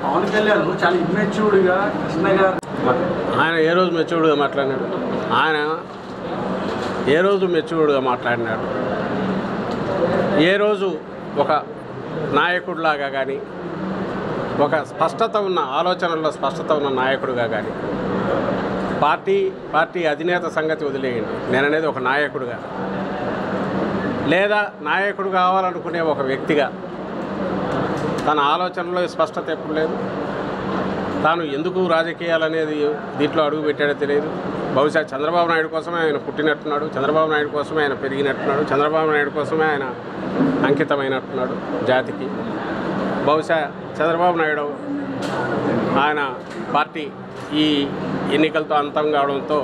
పవన్ కళ్యాణ్ చాలా ఇమ్మెచ్యూర్డ్గా చిన్నగా ఆయన ఏ రోజు మెచ్యూర్డ్గా మాట్లాడినాడు? ఆయన ఏ రోజు మెచ్యూర్డ్గా మాట్లాడినాడు? ఏ రోజు ఒక నాయకుడిలాగా కానీ, ఒక స్పష్టత ఉన్న ఆలోచనల్లో స్పష్టత ఉన్న నాయకుడిగా కానీ, పార్టీ అధినేత సంగతి వదిలేయండి, నేననేది ఒక నాయకుడిగా, లేదా నాయకుడు కావాలనుకునే ఒక వ్యక్తిగా తన ఆలోచనలో స్పష్టత ఎప్పుడు లేదు. తాను ఎందుకు రాజకీయాలనేది దీంట్లో అడుగు పెట్టాడో తెలియదు. బహుశా చంద్రబాబు నాయుడు కోసమే ఆయన పుట్టినట్టున్నాడు, చంద్రబాబు నాయుడు కోసమే ఆయన పెరిగినట్టున్నాడు, చంద్రబాబు నాయుడు కోసమే ఆయన అంకితమైనట్టున్నాడు జాతికి. బహుశా చంద్రబాబు నాయుడు ఆయన పార్టీ ఈ ఎన్నికలతో అంతం కావడంతో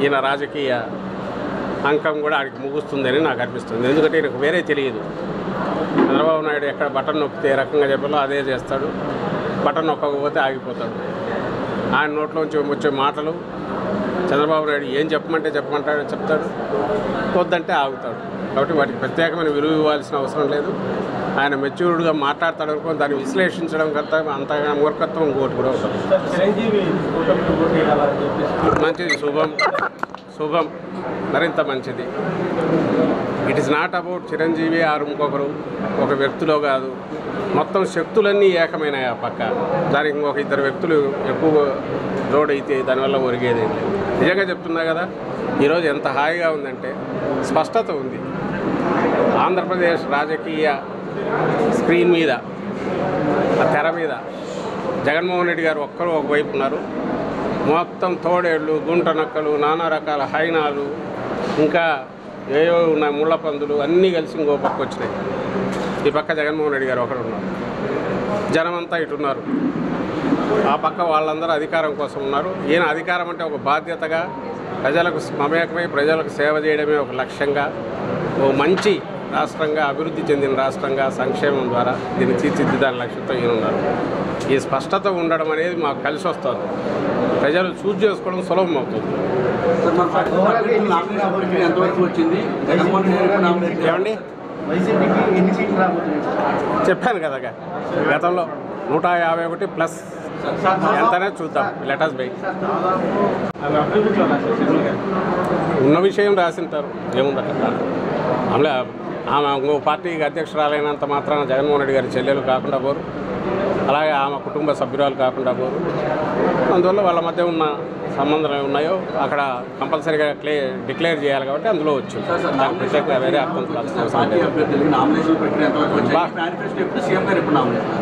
ఈయన రాజకీయ అంకం కూడా ఆడికి ముగుస్తుందని నాకు అనిపిస్తుంది. ఎందుకంటే ఈయనకు వేరే తెలియదు. చంద్రబాబు నాయుడు ఎక్కడ బటన్ నొక్కితే ఏ రకంగా చెప్పాలో అదే చేస్తాడు, బటన్ నొక్కకపోతే ఆగిపోతాడు. ఆయన నోట్లోంచి వచ్చే మాటలు చంద్రబాబు నాయుడు ఏం చెప్పమంటే చెప్తాడు, వద్దంటే ఆగుతాడు. కాబట్టి వాటికి ప్రత్యేకమైన విలువ ఇవ్వాల్సిన అవసరం లేదు. ఆయన మెచ్యూర్డ్గా మాట్లాడతాడు అనుకో, దాన్ని విశ్లేషించడం కంటే అంతగా మూర్ఖత్వం ఇంకోటి కూడా ఉంటుంది. మంచిది, శుభం, మరింత మంచిది. It is not about Chiranjeevi ఆరు ఇంకొకరు ఒక వ్యక్తిలో కాదు, మొత్తం శక్తులన్నీ ఏకమైనాయి ఆ పక్క. దానికి ఇంకొక ఇద్దరు వ్యక్తులు ఎక్కువ జోడైతే దానివల్ల ఒరిగేది. నిజంగా చెప్తున్నా కదా, ఈరోజు ఎంత హాయిగా ఉందంటే స్పష్టత ఉంది. ఆంధ్రప్రదేశ్ రాజకీయ స్క్రీన్ మీద, ఆ తెర మీద జగన్మోహన్ రెడ్డి గారు ఒక్కరు ఒకవైపు ఉన్నారు. మొత్తం తోడేళ్ళు, గుంట నక్కలు, నానా రకాల హైనాలు, ఇంకా ఏవో ఉన్నాయి, ముళ్ళ పందులు అన్నీ కలిసి ఇంకో పక్క వచ్చినాయి. ఈ పక్క జగన్మోహన్ రెడ్డి గారు ఒకరు ఉన్నారు, జనమంతా ఇటున్నారు. ఆ పక్క వాళ్ళందరూ అధికారం కోసం ఉన్నారు. ఈయన అధికారం అంటే ఒక బాధ్యతగా, ప్రజలకు మమేకమై ప్రజలకు సేవ చేయడమే ఒక లక్ష్యంగా, ఓ మంచి రాష్ట్రంగా, అభివృద్ధి చెందిన రాష్ట్రంగా సంక్షేమం ద్వారా దీన్ని తీర్చిదిద్దాని లక్ష్యంతో ఈయన ఉన్నారు. ఈ స్పష్టత ఉండడం అనేది మాకు కలిసి వస్తుంది. ప్రజలు చూజ్ చేసుకోవడం సులభం అవుతుంది. ఏమండి, చెప్పాను కదా గతంలో 151 ప్లస్ ఎంతనే చూద్దాం. లెటర్స్ బై ఉన్న విషయం రాసింటారు, ఏముందట. అందులో ఆమె ఇంకో పార్టీకి అధ్యక్షురాలైనంత మాత్రాన జగన్మోహన్ రెడ్డి గారి చెల్లెలు కాకుండా పోరు, అలాగే ఆమె కుటుంబ సభ్యురాలు కాకుండా పోరు. అందువల్ల వాళ్ళ మధ్య ఉన్న సంబంధాలు ఉన్నాయో అక్కడ కంపల్సరీగా డిక్లేర్ చేయాలి కాబట్టి అందులో వచ్చింది. దానికి ప్రత్యేకంగా వేరే అర్థం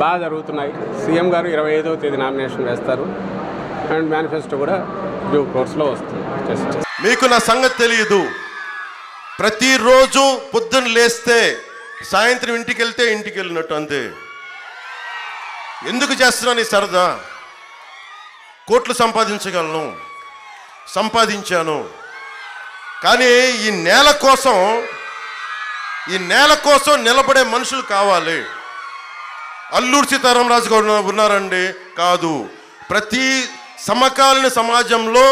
బాగా జరుగుతున్నాయి. సీఎం గారు 25వ తేదీ నామినేషన్ వేస్తారు అండ్ మేనిఫెస్టో కూడా డ్యూ కోర్స్లో వస్తుంది. మీకు నా సంగతి తెలియదు. ప్రతిరోజు పొద్దున్న లేస్తే సాయంత్రం ఇంటికి వెళ్తే ఇంటికి వెళ్ళినట్టు అంతే. ఎందుకు చేస్తున్నాను ఈ సరదా? కోట్లు సంపాదించాను, కానీ ఈ నేల కోసం నిలబడే మనుషులు కావాలి. అల్లూరి సీతారామరాజు గారు ఉన్నారండి? కాదు. ప్రతి సమకాలీన సమాజంలో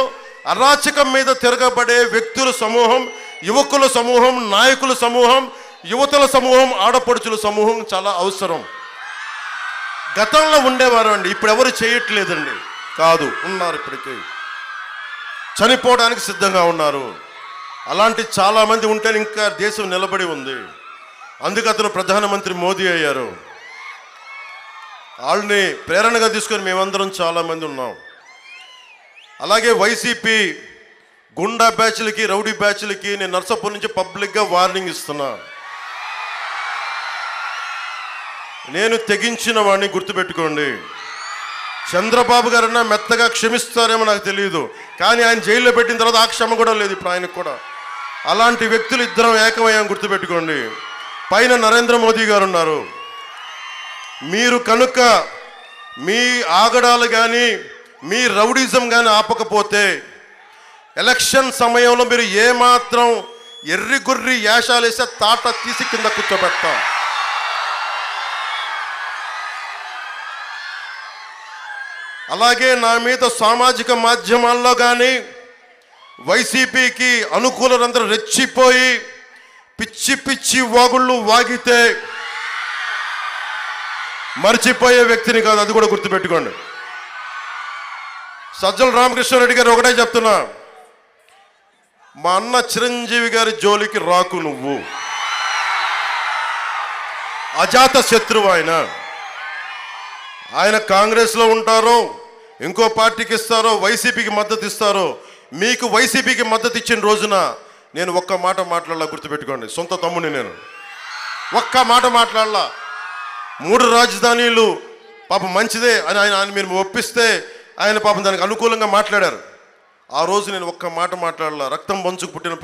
అరాచకం మీద తిరగబడే వ్యక్తుల సమూహం, యువకుల సమూహం, నాయకుల సమూహం, యువతల సమూహం, ఆడపడుచుల సమూహం చాలా అవసరం. గతంలో ఉండేవారు అండి, ఇప్పుడు ఎవరు చేయట్లేదండి. కాదు, ఉన్నారు, ఇప్పటికీ చనిపోవడానికి సిద్ధంగా ఉన్నారు. అలాంటి చాలామంది ఉంటే ఇంకా దేశం నిలబడి ఉంది. అందుకు అతను ప్రధానమంత్రి మోదీ అయ్యారు. వాళ్ళని ప్రేరణగా తీసుకొని మేమందరం చాలామంది ఉన్నాం. అలాగే వైసీపీ గుండా బ్యాచ్లకి, రౌడీ బ్యాచ్లకి నేను నర్సాపూర్ నుంచి పబ్లిక్గా వార్నింగ్ ఇస్తున్నా. నేను తెగించిన వాడిని, గుర్తుపెట్టుకోండి. చంద్రబాబు గారన్నా మెత్తగా క్షమిస్తారేమో నాకు తెలియదు, కానీ ఆయన జైల్లో పెట్టిన తర్వాత ఆ క్షమ కూడా లేదు ఇప్పుడు ఆయనకు కూడా. అలాంటి వ్యక్తులు ఇద్దరం ఏకమయ్యాం, గుర్తుపెట్టుకోండి. పైన నరేంద్ర మోదీ గారు ఉన్నారు. మీరు కనుక మీ ఆగడాలు కానీ మీ రౌడిజం కానీ ఆపకపోతే ఎలక్షన్ సమయంలో మీరు ఏమాత్రం ఎర్రిగుర్రి యాషాలు వేస్తే తాట తీసి కింద కూర్చోబెడతాం. అలాగే నా మీద సామాజిక మాధ్యమాల్లో కానీ వైసీపీకి అనుకూలందరూ రెచ్చిపోయి పిచ్చి పిచ్చి వాగుళ్ళు వాగితే మర్చిపోయే వ్యక్తిని కాదు, అది కూడా గుర్తుపెట్టుకోండి. సజ్జల రామకృష్ణారెడ్డి గారు ఒకటే చెప్తున్నా, మా అన్న చిరంజీవి గారి జోలికి రాకు నువ్వు. అజాత శత్రువు ఆయన కాంగ్రెస్లో ఉంటారో ఇంకో పార్టీకి ఇస్తారో వైసీపీకి మద్దతు ఇస్తారో, మీకు వైసీపీకి మద్దతు ఇచ్చిన రోజున నేను ఒక్క మాట మాట్లాడాల, గుర్తుపెట్టుకోండి. సొంత తమ్ముడిని నేను ఒక్క మాట మాట్లాడాల. 3 రాజధానీలు పాపం మంచిదే అని ఆయన మీరు ఒప్పిస్తే ఆయన పాపం దానికి అనుకూలంగా మాట్లాడారు. ఆ రోజు నేను ఒక్క మాట మాట్లాడాల. రక్తం పంచుకు పుట్టిన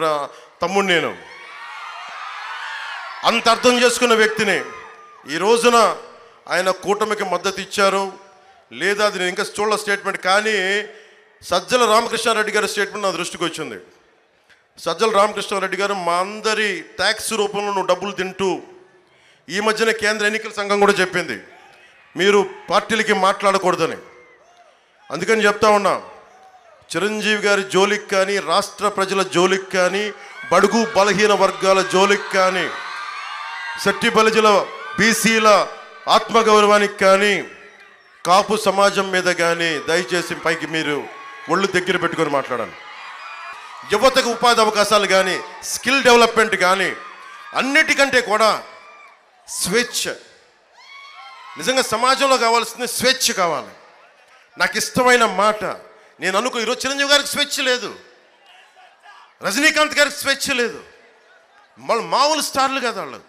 తమ్ముడు నేను, అంత అర్థం చేసుకున్న వ్యక్తిని. ఈ రోజున ఆయన కూటమికి మద్దతు ఇచ్చారు లేదా అది నేను ఇంకా చూడాల స్టేట్మెంట్. కానీ సజ్జల రామకృష్ణారెడ్డి గారి స్టేట్మెంట్ నా దృష్టికి వచ్చింది. సజ్జల రామకృష్ణారెడ్డి గారు, మా అందరి ట్యాక్స్ రూపంలో నువ్వు డబ్బులు తింటూ, ఈ మధ్యన కేంద్ర ఎన్నికల సంఘం కూడా చెప్పింది మీరు పార్టీలకి మాట్లాడకూడదని. అందుకని చెప్తా ఉన్నా, చిరంజీవి గారి జోలికి కానీ, రాష్ట్ర ప్రజల జోలికి కానీ, బడుగు బలహీన వర్గాల జోలికి కానీ, శెట్టి బలిజల బీసీల ఆత్మగౌరవానికి కానీ, కాపు సమాజం మీద కానీ దయచేసి పైకి మీరు ఒళ్ళు దగ్గర పెట్టుకొని మాట్లాడాలి. యువతకు ఉపాధి అవకాశాలు కానీ, స్కిల్ డెవలప్మెంట్ కానీ, అన్నిటికంటే కూడా స్వేచ్ఛ. నిజంగా సమాజంలో కావాల్సింది స్వేచ్ఛ కావాలి. నాకు ఇష్టమైన మాట నేను అనుకో, ఈరోజు చిరంజీవి గారికి స్వేచ్ఛ లేదు, రజనీకాంత్ గారికి స్వేచ్ఛ లేదు. మామూలు స్టార్లు కదా వాళ్ళు.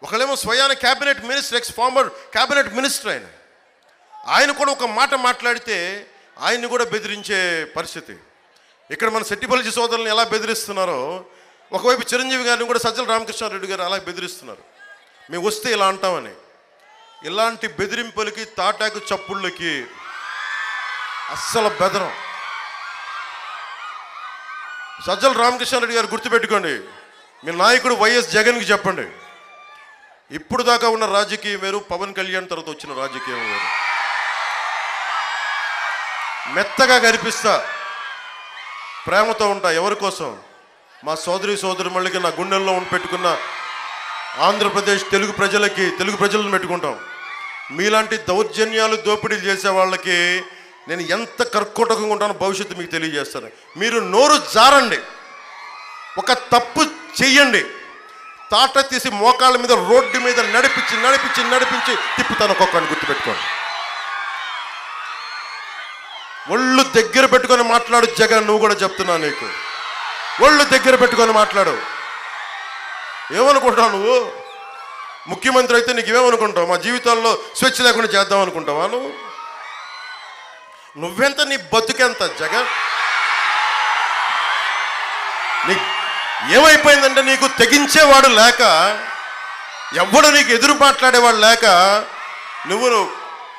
ఒకళ్ళేమో స్వయాన cabinet minister, X farmer cabinet minister ఆయన కూడా ఒక మాట మాట్లాడితే ఆయన్ని కూడా బెదిరించే పరిస్థితి. ఇక్కడ మన శెట్టిబలిజీ సోదరులను ఎలా బెదిరిస్తున్నారో, ఒకవైపు చిరంజీవి గారిని కూడా సజ్జల రామకృష్ణారెడ్డి గారు అలా బెదిరిస్తున్నారు. మేము వస్తే ఇలా అంటామని. ఇలాంటి బెదిరింపులకి, తాటాకు చప్పుళ్ళకి అస్సలు బెదరం. సజ్జల రామకృష్ణారెడ్డి గారు గుర్తుపెట్టుకోండి, మీ నాయకుడు వైఎస్ జగన్కి చెప్పండి, ఇప్పుడు దాకా ఉన్న రాజకీయం వేరు, పవన్ కళ్యాణ్ తర్వాత వచ్చిన రాజకీయం వేరు. మెత్తగా కనిపిస్తా, ప్రేమతో ఉంటా. ఎవరి కోసం? మా సోదరుమళ్ళకి, నా గుండెల్లో పెట్టుకున్న ఆంధ్రప్రదేశ్ తెలుగు ప్రజలకి, తెలుగు ప్రజలను పెట్టుకుంటాం. మీలాంటి దౌర్జన్యాలు, దోపిడీలు చేసే వాళ్ళకి నేను ఎంత కర్కోటకంగా ఉంటానో భవిష్యత్తు మీకు తెలియజేస్తాను. మీరు నోరు జారండి, ఒక తప్పు చెయ్యండి, తాట తీసి మోకాళ్ళ మీద రోడ్డు మీద నడిపించి తిప్పుతాను ఒక్కొక్కడిని, గుర్తుపెట్టుకోండి. ఒళ్ళు దగ్గర పెట్టుకొని మాట్లాడు జగన్, నువ్వు కూడా చెప్తున్నా నీకు, ఒళ్ళు దగ్గర పెట్టుకొని మాట్లాడు. ఏమనుకుంటావు నువ్వు? ముఖ్యమంత్రి అయితే నీకు ఏమనుకుంటావు? మా జీవితాల్లో స్వేచ్ఛ లేకుండా చేద్దాం అనుకుంటావా నువ్వు? నువ్వెంత, నీ బతుకెంత జగన్? నీ ఏమైపోయిందంటే నీకు తెగించేవాడు లేక, ఎవడు నీకు ఎదురు మాట్లాడేవాడు లేక, నువ్వు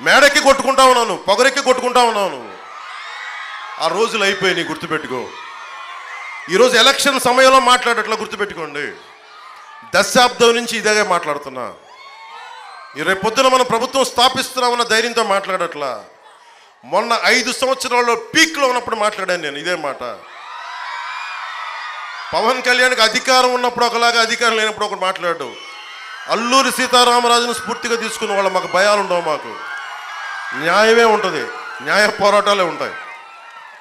మేడెక్కి కొట్టుకుంటా ఉన్నావు, నువ్వు పొగరెక్కి కొట్టుకుంటా ఉన్నావు నువ్వు. ఆ రోజులు అయిపోయి నీ గుర్తుపెట్టుకో. ఈరోజు ఎలక్షన్ సమయంలో మాట్లాడట్లా, గుర్తుపెట్టుకోండి. దశాబ్దం నుంచి ఇదే మాట్లాడుతున్నా. రేపు పొద్దున మనం ప్రభుత్వం స్థాపిస్తున్నామన్న ధైర్యంతో మాట్లాడట్లా. మొన్న 5 సంవత్సరాల్లో పీక్లో ఉన్నప్పుడు మాట్లాడాను నేను ఇదే మాట. పవన్ కళ్యాణ్కి అధికారం ఉన్నప్పుడు ఒకలాగా, అధికారం లేనప్పుడు ఒకటి మాట్లాడు. అల్లూరి సీతారామరాజును స్ఫూర్తిగా తీసుకున్న వాళ్ళు మాకు భయాలు ఉండవు, మాకు న్యాయమే ఉంటుంది, న్యాయ పోరాటాలే ఉంటాయి.